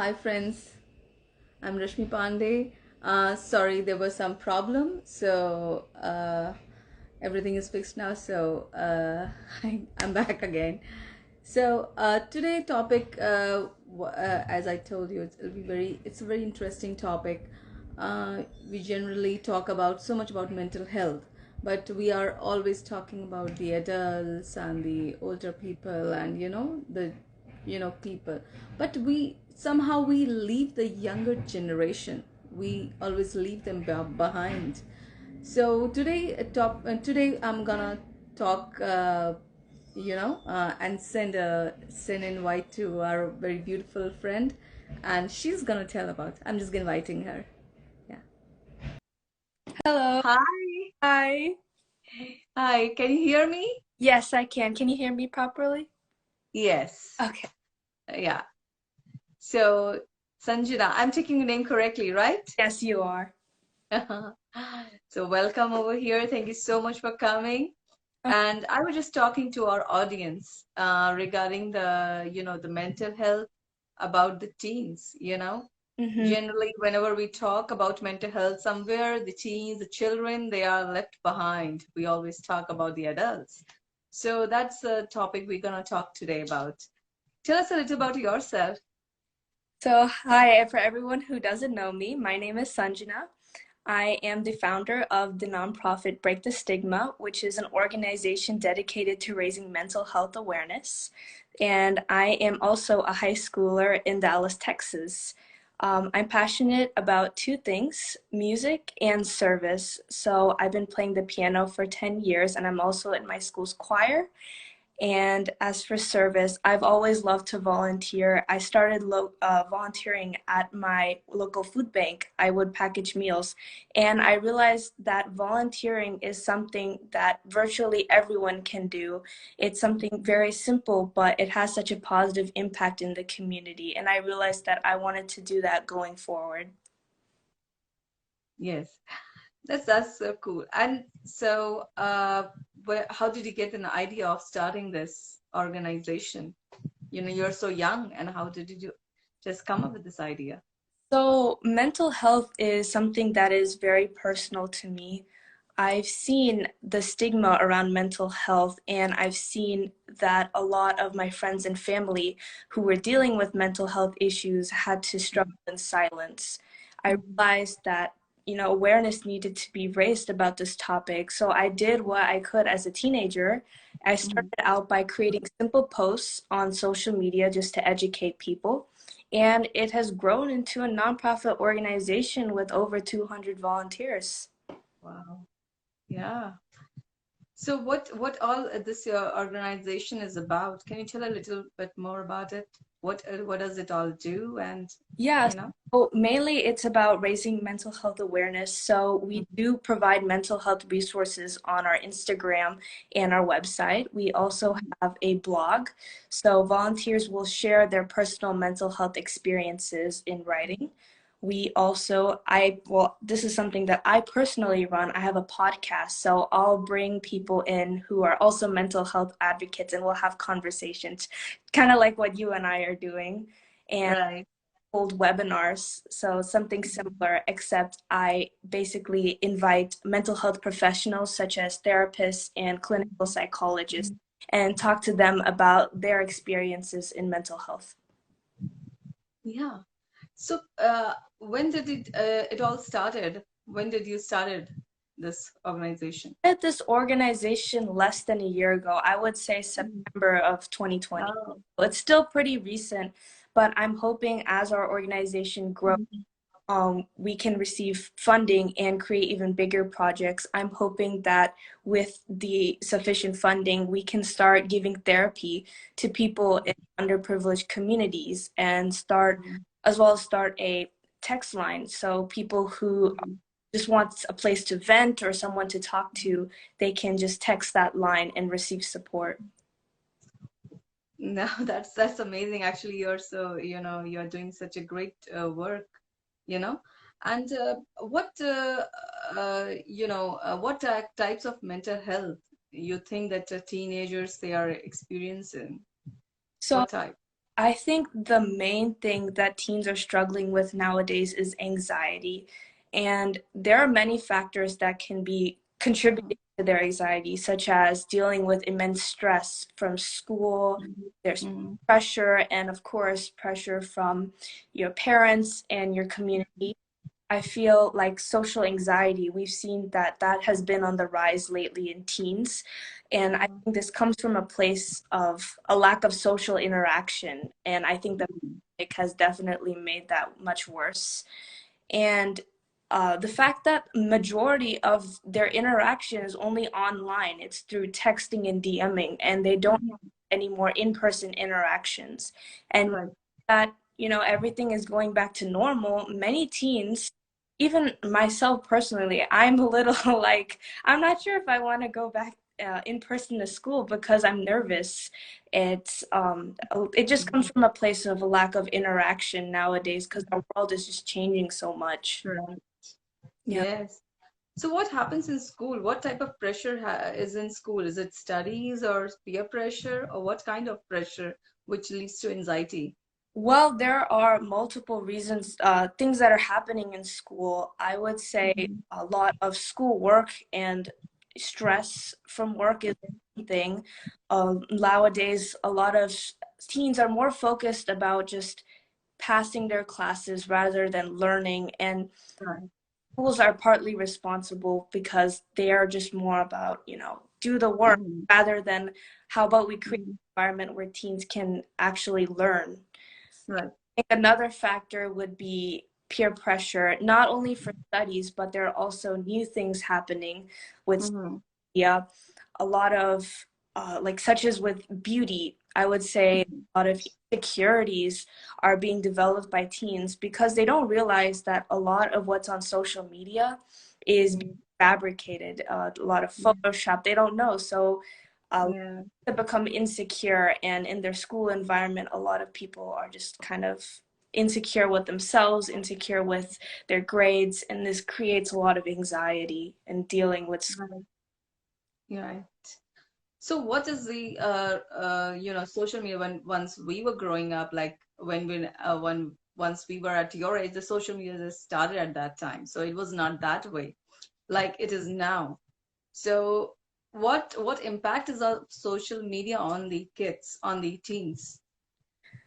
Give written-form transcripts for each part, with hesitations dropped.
Hi friends, I'm Rashmi Pandey. Sorry, there was some problem, so everything is fixed now. So I'm back again. So today topic, as I told you, it's a very interesting topic. We generally talk about so much about mental health, but we are always talking about the adults and the older people, and the people, but we leave the younger generation, we always leave them behind. So today I'm gonna talk, and send invite to our very beautiful friend, and she's gonna tell about. I'm just inviting her. Yeah. Hello. Hi. Hi. Hi, can you hear me? Yes, I can. Can you hear me properly? Yes. Okay. Yeah. So, Sanjana, I'm taking your name correctly, right? Yes, you are. So welcome over here. Thank you so much for coming. Oh, And I was just talking to our audience regarding the mental health about the teens. mm-hmm. Generally, whenever we talk about mental health somewhere, the teens, the children, they are left behind. We always talk about the adults. So that's the topic we're going to talk today about. Tell us a little about yourself. So, hi, for everyone who doesn't know me, my name is Sanjana. I am the founder of the nonprofit Break the Stigma, which is an organization dedicated to raising mental health awareness. And I am also a high schooler in Dallas, Texas. I'm passionate about two things, music and service. So I've been playing the piano for 10 years, and I'm also in my school's choir. And as for service, I've always loved to volunteer. I started volunteering at my local food bank. I would package meals. And I realized that volunteering is something that virtually everyone can do. It's something very simple, but it has such a positive impact in the community. And I realized that I wanted to do that going forward. Yes. That's so cool. And so, how did you get an idea of starting this organization? You're so young, and how did you just come up with this idea? So, mental health is something that is very personal to me. I've seen the stigma around mental health, and I've seen that a lot of my friends and family who were dealing with mental health issues had to struggle in silence. I realized that, awareness needed to be raised about this topic. So I did what I could as a teenager. I Mhm. started out by creating simple posts on social media just to educate people. And it has grown into a nonprofit organization with over 200 volunteers. Wow. Yeah. So what all this your organization is about? Can you tell a little bit more about it? What does it all do? And Yeah, you know. so mainly it's about raising mental health awareness. So we do provide mental health resources on our Instagram and our website. We also have a blog. So volunteers will share their personal mental health experiences in writing. Well, this is something that I personally run. I have a podcast. So I'll bring people in who are also mental health advocates, and we'll have conversations, kind of like what you and I are doing. And Right. hold webinars, so something similar, except I basically invite mental health professionals such as therapists and clinical psychologists and talk to them about their experiences in mental health. Yeah. So, when did it all started? When did you started this organization? At this organization less than a year ago, I would say September of 2020. Oh. So it's still pretty recent, but I'm hoping as our organization grows, we can receive funding and create even bigger projects. I'm hoping that with the sufficient funding, we can start giving therapy to people in underprivileged communities and as well as start a text line. So people who just want a place to vent or someone to talk to, they can just text that line and receive support. No, that's amazing. Actually, you're doing such a great work, you know. And what types of mental health you think that teenagers they are experiencing? So What type? I think the main thing that teens are struggling with nowadays is anxiety. And there are many factors that can be Mhm. contributing to their anxiety, such as dealing with immense stress from school, there's Mhm. pressure, and of course, pressure from your parents and your community. I feel like social anxiety, we've seen that that has been on the rise lately in teens. And I Mhm. think this comes from a place of a lack of social interaction. And I think that Mhm. it has definitely made that much worse. And the fact that majority of their interaction is only online, it's through texting and DMing, and they don't Mhm. have any more in-person interactions. And Right. that, everything is going back to normal, many teens, even myself personally, I'm a little like, I'm not sure if I want to go back in person to school because I'm nervous. It just comes from a place of a lack of interaction nowadays because our world is just changing so much. Right. Yeah. Yes. So what happens in school? What type of pressure is in school? Is it studies or peer pressure or what kind of pressure which leads to anxiety? Well, there are multiple reasons, things that are happening in school. I would say Mhm. a lot of schoolwork and stress from work is one thing. Nowadays, a lot of teens are more focused about just passing their classes rather than learning, and Right. schools are partly responsible because they are just more about, do the work Mhm. rather than how about we create Mhm. an environment where teens can actually learn. Right. Think another factor would be peer pressure, not only for studies, but there are also new things happening with Mhm. media. A lot of, like, such as with beauty, I would say Mhm. a lot of insecurities are being developed by teens because they don't realize that a lot of what's on social media is being Mhm. fabricated, a lot of Yeah. Photoshop. They don't know. So, Yeah. to become insecure, and in their school environment a lot of people are just kind of insecure with themselves, insecure with their grades, and this creates a lot of anxiety in dealing with school. Right. Yeah. So what is the social media when once we were growing up, like when once we were at your age, the social media just started at that time. So it was not that way like it is now. So what impact is of social media on the kids, on the teens?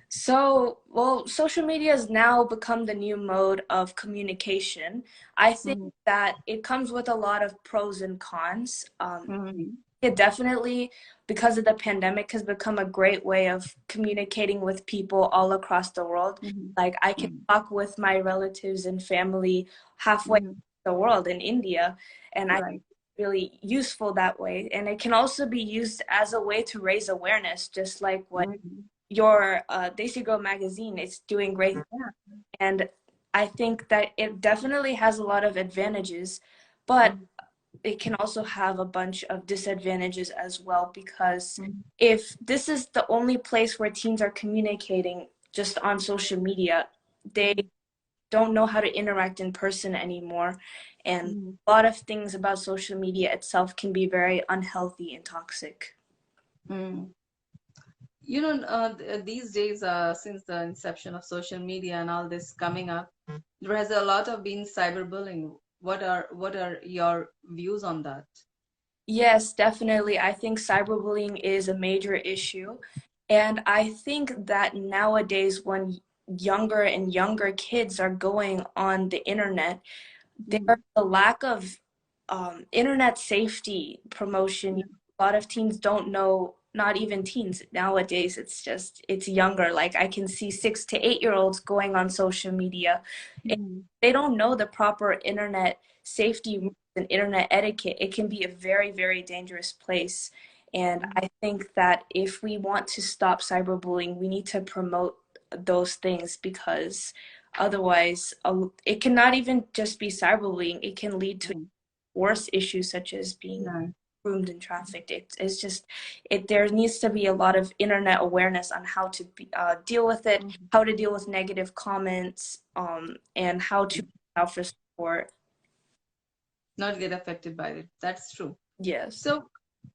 So, well, social media has now become the new mode of communication. I think Mm-hmm. that it comes with a lot of pros and cons. Mm-hmm. It definitely, because of the pandemic, has become a great way of communicating with people all across the world. Like, I can Mm-hmm. talk with my relatives and family halfway Mm-hmm. the world in India, and I think Right. it's really useful that way. And it can also be used as a way to raise awareness, just like what Mm-hmm. your Desi Girl magazine is doing great. Yeah. And I think that it definitely has a lot of advantages, but it can also have a bunch of disadvantages as well because Mm-hmm. if this is the only place where teens are communicating just on social media, they don't know how to interact in person anymore. And Mm-hmm. a lot of things about social media itself can be very unhealthy and toxic. Mm-hmm. These days, since the inception of social media and all this coming up, there has a lot of been cyberbullying. What are your views on that? Yes, definitely. I think cyberbullying is a major issue. And I think that nowadays, when younger and younger kids are going on the internet, there's Mm. a lack of internet safety promotion. A lot of teens don't know, not even teens nowadays, it's younger. Like, I can see 6 to 8 year olds going on social media. Mm. They don't know the proper internet safety rules and internet etiquette. It can be a very, very dangerous place. And I think that if we want to stop cyberbullying, we need to promote those things because otherwise, it cannot even just be cyberbullying. It can lead to Mm. worse issues such as being Yeah. groomed and trafficked. It's just there needs to be a lot of internet awareness on how to deal with it, Mhm. how to deal with negative comments, and how to reach out for support. Not get affected by it. That's true. Yes. So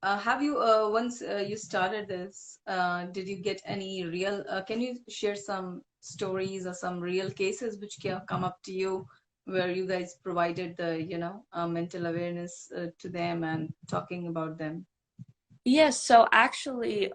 Have you once you started this, did you get any real, can you share some stories or some real cases which come up to you where you guys provided the, mental awareness to them and talking about them? Yes, so actually,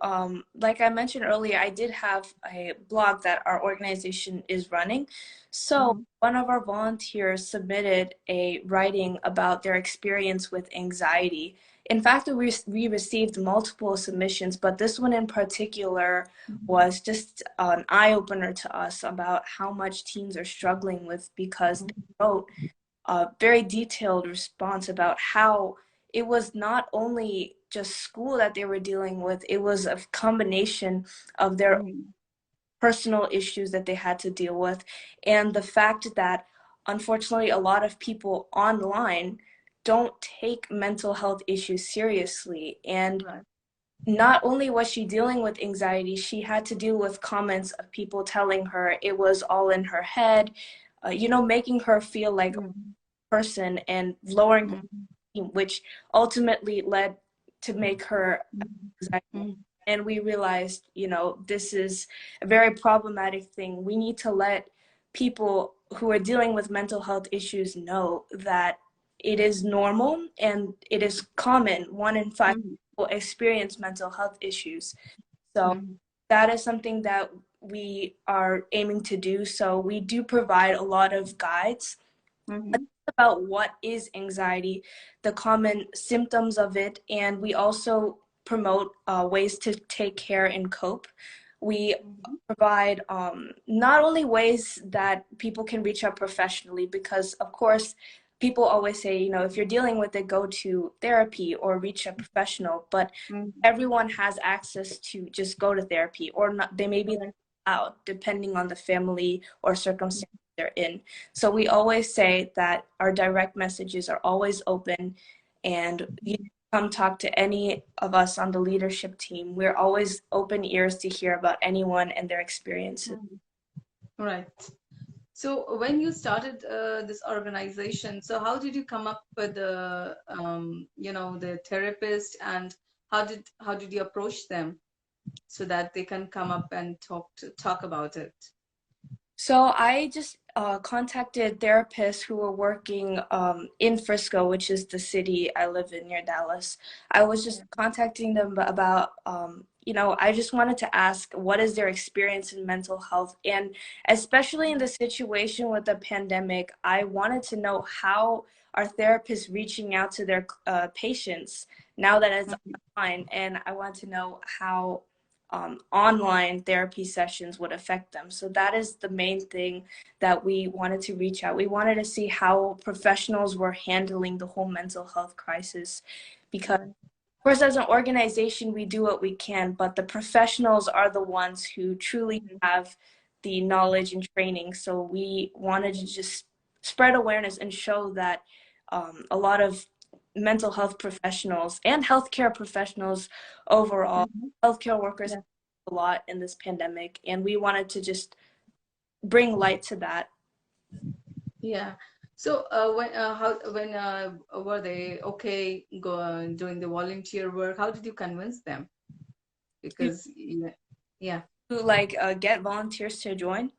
like I mentioned earlier, I did have a blog that our organization is running. So Mm-hmm. one of our volunteers submitted a writing about their experience with anxiety. In fact, we received multiple submissions, but this one in particular was just an eye-opener to us about how much teens are struggling with because they wrote a very detailed response about how it was not only just school that they were dealing with, it was a combination of their Mm-hmm. personal issues that they had to deal with. And the fact that, unfortunately, a lot of people online don't take mental health issues seriously. And Right. not only was she dealing with anxiety, she had to deal with comments of people telling her it was all in her head, making her feel like Mm-hmm. person and lowering her Mm-hmm. esteem, which ultimately led to make her anxiety. Mm-hmm. And we realized, this is a very problematic thing. We need to let people who are dealing with mental health issues know that it is normal and it is common. 1 in 5 people experience mental health issues. So Mm-hmm. that is something that we are aiming to do. So we do provide a lot of guides Mm-hmm. about what is anxiety, the common symptoms of it, and we also promote ways to take care and cope. We provide not only ways that people can reach out professionally, because of course, people always say, if you're dealing with it, go to therapy or reach a professional, but Mm-hmm. everyone has access to just go to therapy, or not, they may be Right. out depending on the family or circumstance they're in. So we always say that our direct messages are always open, and you come talk to any of us on the leadership team. We're always open ears to hear about anyone and their experiences. Mhm. Right. So when you started this organization, so how did you come up with the therapist, and how did you approach them so that they can come up and talk about it? So I just contacted therapists who were working in Frisco, which is the city I live in near Dallas. I was just contacting them about, I just wanted to ask what is their experience in mental health. And especially in the situation with the pandemic, I wanted to know how are therapists reaching out to their patients now that it's Mhm. online. And I want to know how online therapy sessions would affect them. So that is the main thing that we wanted to reach out. We wanted to see how professionals were handling the whole mental health crisis because, Right. of course, as an organization, we do what we can, but the professionals are the ones who truly Mhm. have the knowledge and training. So we wanted to just spread awareness and show that a lot of mental health professionals and healthcare professionals overall, Mhm. healthcare workers, Yeah. a lot in this pandemic, and we wanted to just bring light to that. Yeah. So when were they okay doing the volunteer work? How did you convince them? To, Because yeah. like get volunteers to join.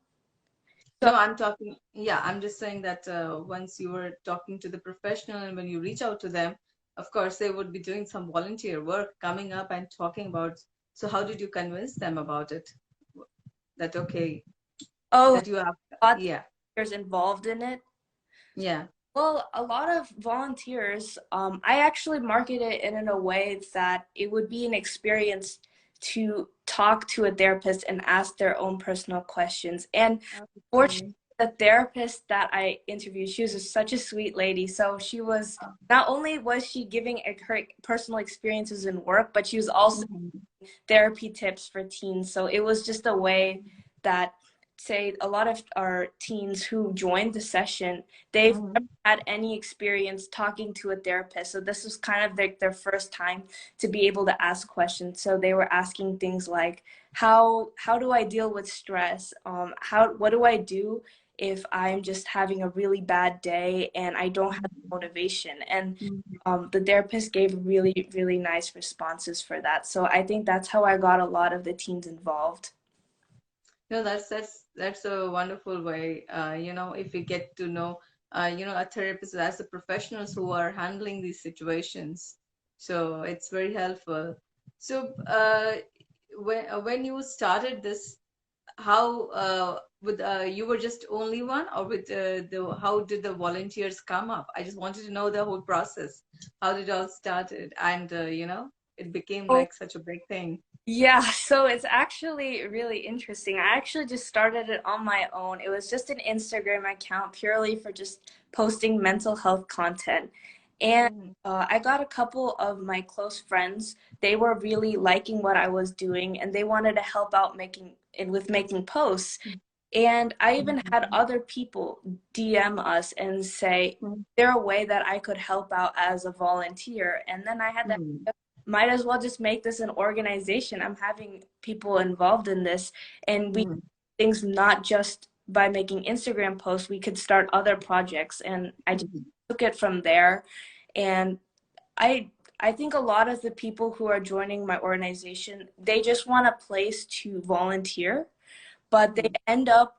So No, I'm talking, yeah, I'm just saying that once you were talking to the professional and when you reach out to them, of course, they would be doing some volunteer work, coming up and talking about. So, how did you convince them about it? That, okay, oh, that you have, lots of yeah, volunteers involved in it. yeah. Well, a lot of volunteers, I actually market it in a way that it would be an experience to talk to a therapist and ask their own personal questions. And fortunately, Okay. the therapist that I interviewed, she was such a sweet lady. So she was, not only was she giving her personal experiences in work, but she was also Mhm. therapy tips for teens. So it was just a way that, say, a lot of our teens who joined the session, they've never Mhm. had any experience talking to a therapist. So this was kind of their first time to be able to ask questions. So they were asking things like, how do I deal with stress? What do I do if I'm just having a really bad day and I don't have motivation. And Mhm. the therapist gave really, really nice responses for that. So I think that's how I got a lot of the teens involved. No, that's a wonderful way. If we get to know, a therapist as the professionals who are handling these situations, so it's very helpful. So, when you started this, how with you were just only one, or with the how did the volunteers come up? I just wanted to know the whole process. How did it all started, and it became like such a big thing. Yeah, so it's actually really interesting. I actually just started it on my own. It was just an Instagram account purely for just posting mental health content. And Mhm. I got a couple of my close friends. They were really liking what I was doing and they wanted to help out making posts. And I even had other people DM us and say, Mhm. there a way that I could help out as a volunteer? And then I had that Mhm. might as well just make this an organization. I'm having people involved in this, and we Mhm. things not just by making Instagram posts, we could start other projects. And I just Mhm. took it from there. And I I think a lot of the people who are joining my organization, they just want a place to volunteer, but they Mhm. end up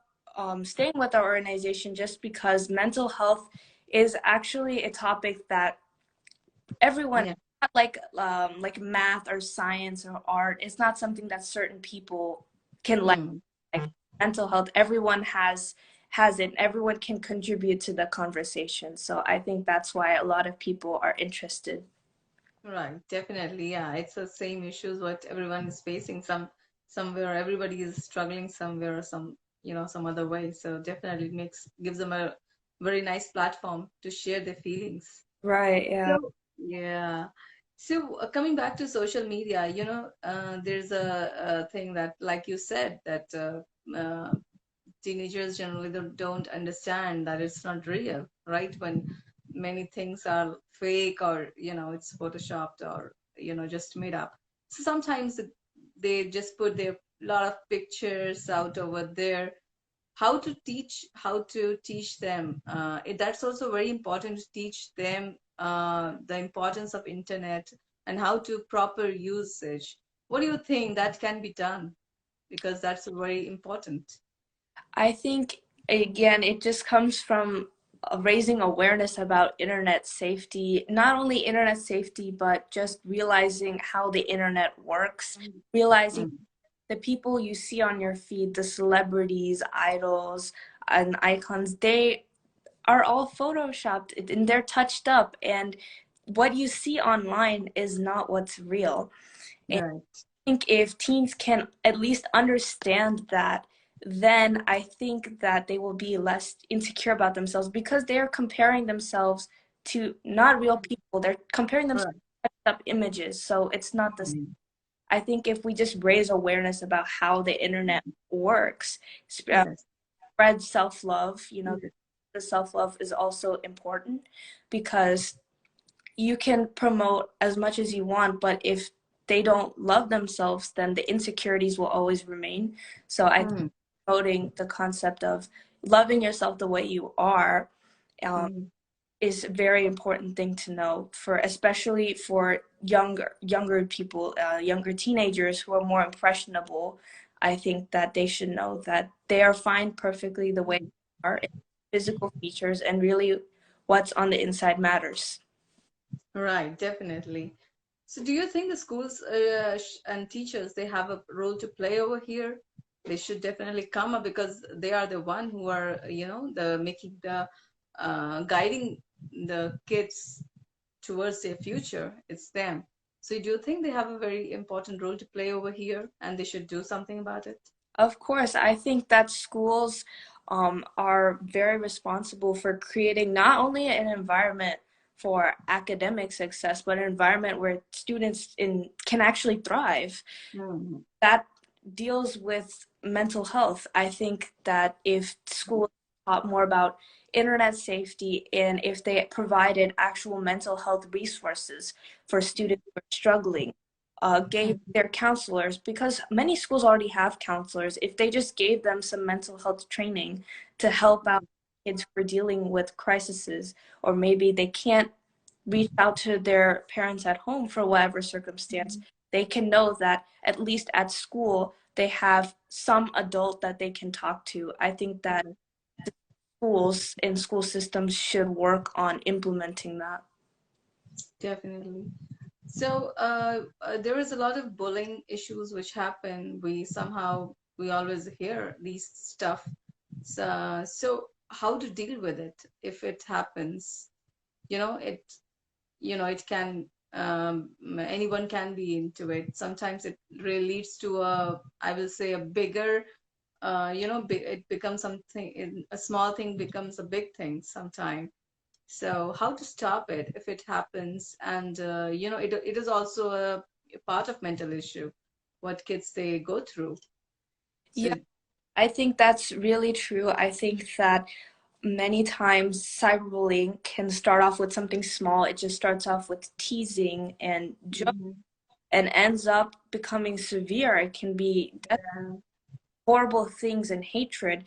staying with our organization just because mental health is actually a topic that everyone, Yeah. not like math or science or art, it's not something that certain people can Mm. like mental health. Everyone has it. Everyone can contribute to the conversation. So I think that's why a lot of people are interested. Right, definitely. Yeah, it's the same issues what everyone is facing. Somewhere everybody is struggling somewhere or some other way. So definitely it gives them a very nice platform to share their feelings. Right, yeah. So yeah. So coming back to social media, there's a thing that, like you said, that teenagers generally don't understand that it's not real, right? When many things are fake, or it's photoshopped, or just made up. So sometimes they just put their lot of pictures out over there. How to teach them, that's also very important, to teach them the importance of internet and how to proper usage. What do you think that can be done? Because that's very important. I think again, it just comes from raising awareness about internet safety, not only internet safety, but just realizing how the internet works, realizing Mm. the people you see on your feed, the celebrities, idols, and icons, they are all photoshopped and they're touched up. And what you see online is not what's real. And Right. I think if teens can at least understand that, then I think that they will be less insecure about themselves because they're comparing themselves to not real people. They're comparing themselves Right. to touched up images. So it's not the Mm. I think if we just raise awareness about how the internet works, Yes. spread self-love, Yes. the self-love is also important because you can promote as much as you want, but if they don't love themselves, then the insecurities will always remain. So I think Mm. promoting the concept of loving yourself the way you are um, Mm. is a very important thing to know for especially for younger people, younger teenagers who are more impressionable. I think that they should know that they are fine perfectly the way they are, physical features, and really what's on the inside matters. Right, definitely. So do you think the schools and teachers, they have a role to play over here? They should definitely come up, because they are the one who are, the making the guiding the kids towards their future. It's them. So do you think they have a very important role to play over here, and they should do something about it? Of course, I think that schools are very responsible for creating not only an environment for academic success, but an environment where students can actually thrive. Mhm. That deals with mental health. I think that if schools taught more about internet safety and if they provided actual mental health resources for students who are struggling, gave their counselors, because many schools already have counselors, if they just gave them some mental health training to help out kids who are dealing with crises, or maybe they can't reach out to their parents at home for whatever circumstance, they can know that at least at school they have some adult that they can talk to. I think that schools and school systems should work on implementing that. Definitely. So there is a lot of bullying issues which happen. We always hear these stuff. So how to deal with it if it happens? You know, it can anyone can be into it. Sometimes it really leads to I will say, a bigger, it becomes something. A small thing becomes a big thing sometime. So how to stop it if it happens? And it is also a part of mental issue, what kids they go through. Yeah, So I think that's really true. I think that many times cyberbullying can start off with something small. It just starts off with teasing and joke mhm, and ends up becoming severe. It can be yeah, horrible things and hatred.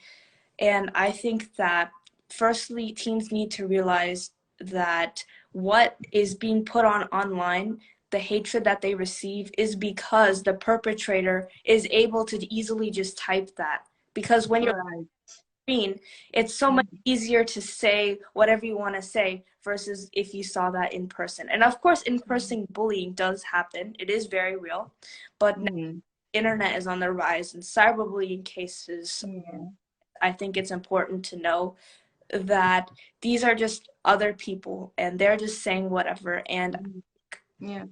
And I think that firstly, teens need to realize that what is being put on online, the hatred that they receive, is because the perpetrator is able to easily just type that. Because when you're right. screen, it's so much Mhm, easier to say whatever you want to say versus if you saw that in person. And of course, in person bullying does happen, it is very real. But now mhm, the internet is on the rise, and cyberbullying cases, yeah, I think it's important to know that these are just other people and they're just saying whatever. mhm, yeah,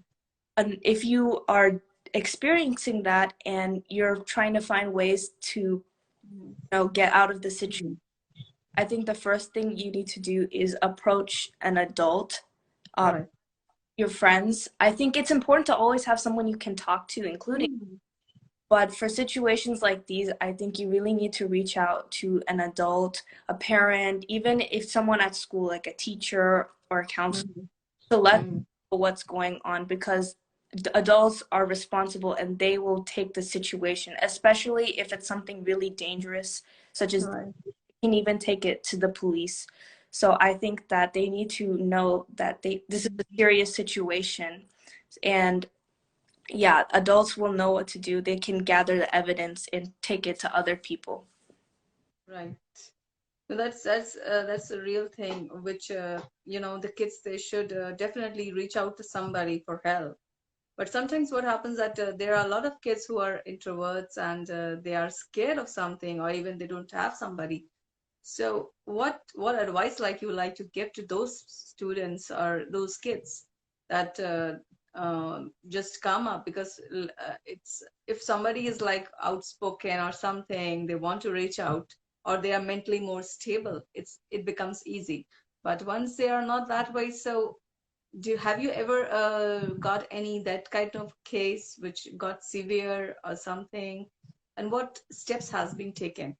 And if you are experiencing that and you're trying to find ways to mhm, get out of the situation, mhm, I think the first thing you need to do is approach an adult, um, right. your friends. I think it's important to always have someone you can talk to, including. Mhm, But for situations like these, I think you really need to reach out to an adult, a parent, even if someone at school, like a teacher or a counselor, mhm, to let them mhm, know what's going on, because the adults are responsible and they will take the situation, especially if it's something really dangerous, such as right. can even take it to the police. So I think that they need to know that this is a Mhm, serious situation, and yeah, adults will know what to do. They can gather the evidence and take it to other people. right. So that's a real thing, which the kids they should definitely reach out to somebody for help. But sometimes what happens that there are a lot of kids who are introverts and they are scared of something, or even they don't have somebody. So what advice like you like to give to those students or those kids that just come up? Because it's, if somebody is like outspoken or something, they want to reach out, or they are mentally more stable, it becomes easy. But once they are not that way, so have you ever got any that kind of case which got severe or something? And what steps has been taken?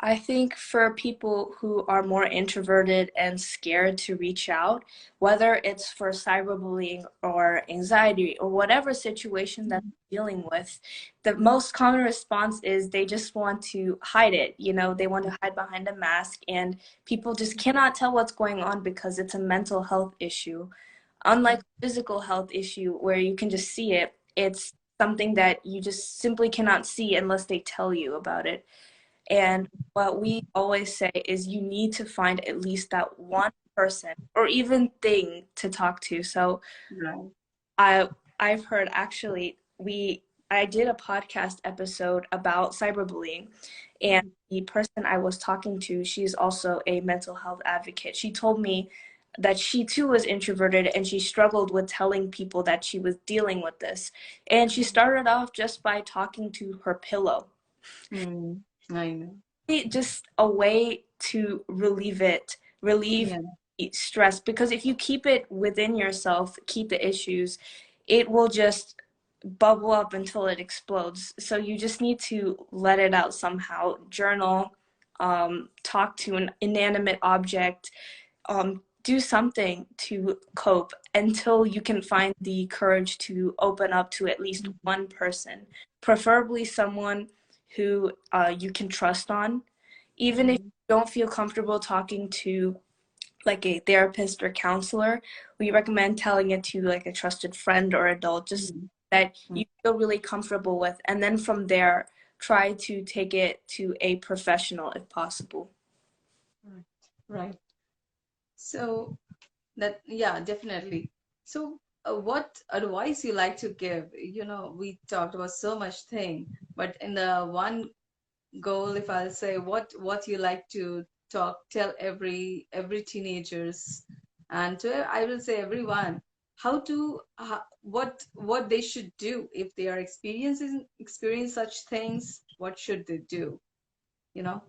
I think for people who are more introverted and scared to reach out, whether it's for cyberbullying or anxiety or whatever situation that they're dealing with, the most common response is they just want to hide it. They want to hide behind a mask, and people just cannot tell what's going on because it's a mental health issue. Unlike a physical health issue where you can just see it, it's something that you just simply cannot see unless they tell you about it. And what we always say is you need to find at least that one person or even thing to talk to. So Right. I I've heard, actually, I did a podcast episode about cyberbullying, and the person I was talking to, she's also a mental health advocate. She told me that she too was introverted and she struggled with telling people that she was dealing with this. And she started off just by talking to her pillow, Hmm. I know. just a way to relieve Yeah. stress. Because if you keep it within yourself, keep the issues, it will just bubble up until it explodes. So you just need to let it out somehow. Journal, talk to an inanimate object, do something to cope until you can find the courage to open up to at least one person, preferably someone who you can trust on. Even if you don't feel comfortable talking to like a therapist or counselor, we recommend telling it to like a trusted friend or adult, just that you feel really comfortable with. And then from there, try to take it to a professional if possible. Right. Right. So that, yeah, definitely. So, what advice you like to give? We talked about so much thing, but in the one goal, if I'll say, what you like to tell every teenagers, and I will say everyone, what they should do if they are experience such things. What should they do? You know.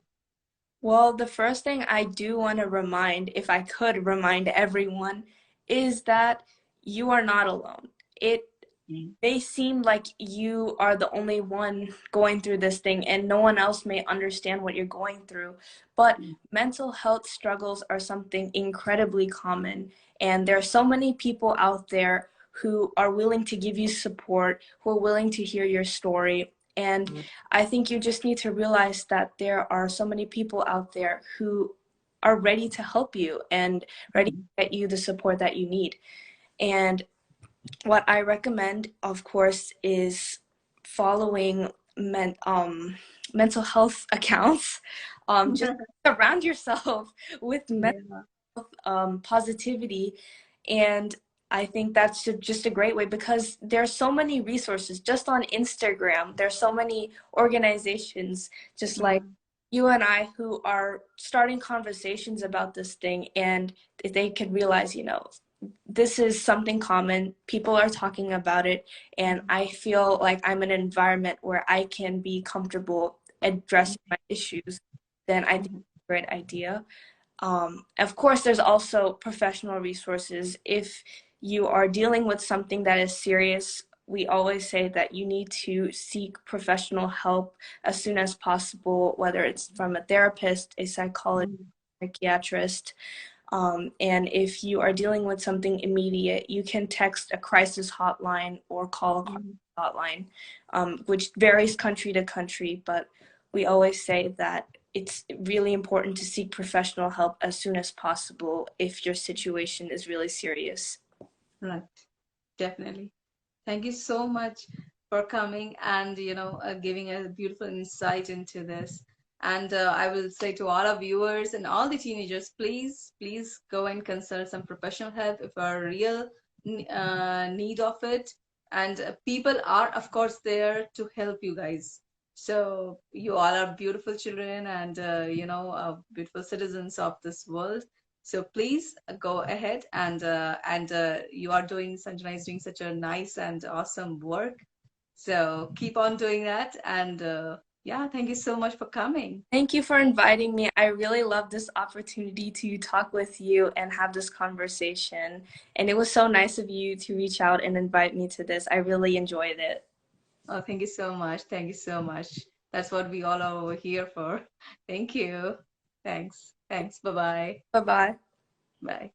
Well, the first thing I do want to remind, if I could remind everyone, is that you are not alone. It Mm. may seem like you are the only one going through this thing and no one else may understand what you're going through. But Mm. mental health struggles are something incredibly common. And there are so many people out there who are willing to give you support, who are willing to hear your story. And I think you just need to realize that there are so many people out there who are ready to help you and ready to get you the support that you need. And what I recommend, of course, is following mental health accounts. Just surround yourself with mental Yeah. positivity. And I think that's just a great way because there's so many resources just on Instagram. There's so many organizations just like Mm. you and I who are starting conversations about this thing, and if they could realize, this is something common. People are talking about it, and I feel like I'm in an environment where I can be comfortable addressing my issues, then I think Mhm. it's a great idea. Of course, there's also professional resources. If you are dealing with something that is serious, we always say that you need to seek professional help as soon as possible, whether it's from a therapist, a psychologist, psychiatrist. And if you are dealing with something immediate, you can text a crisis hotline or call a crisis Mhm. hotline, which varies country to country. But we always say that it's really important to seek professional help as soon as possible if your situation is really serious. Right. Definitely. Thank you so much for coming and giving a beautiful insight into this. And I will say to all our viewers and all the teenagers, please go and consult some professional help if you are real need of it. And people are, of course, there to help you guys. So you all are beautiful children and beautiful citizens of this world. So please go ahead and you are doing Sanjana is doing such a nice and awesome work. So keep on doing that and yeah, thank you so much for coming. Thank you for inviting me. I really love this opportunity to talk with you and have this conversation. And it was so nice of you to reach out and invite me to this. I really enjoyed it. Oh, thank you so much. Thank you so much. That's what we all are over here for. Thank you. Thanks. Thanks. Bye-bye. Bye bye. Bye.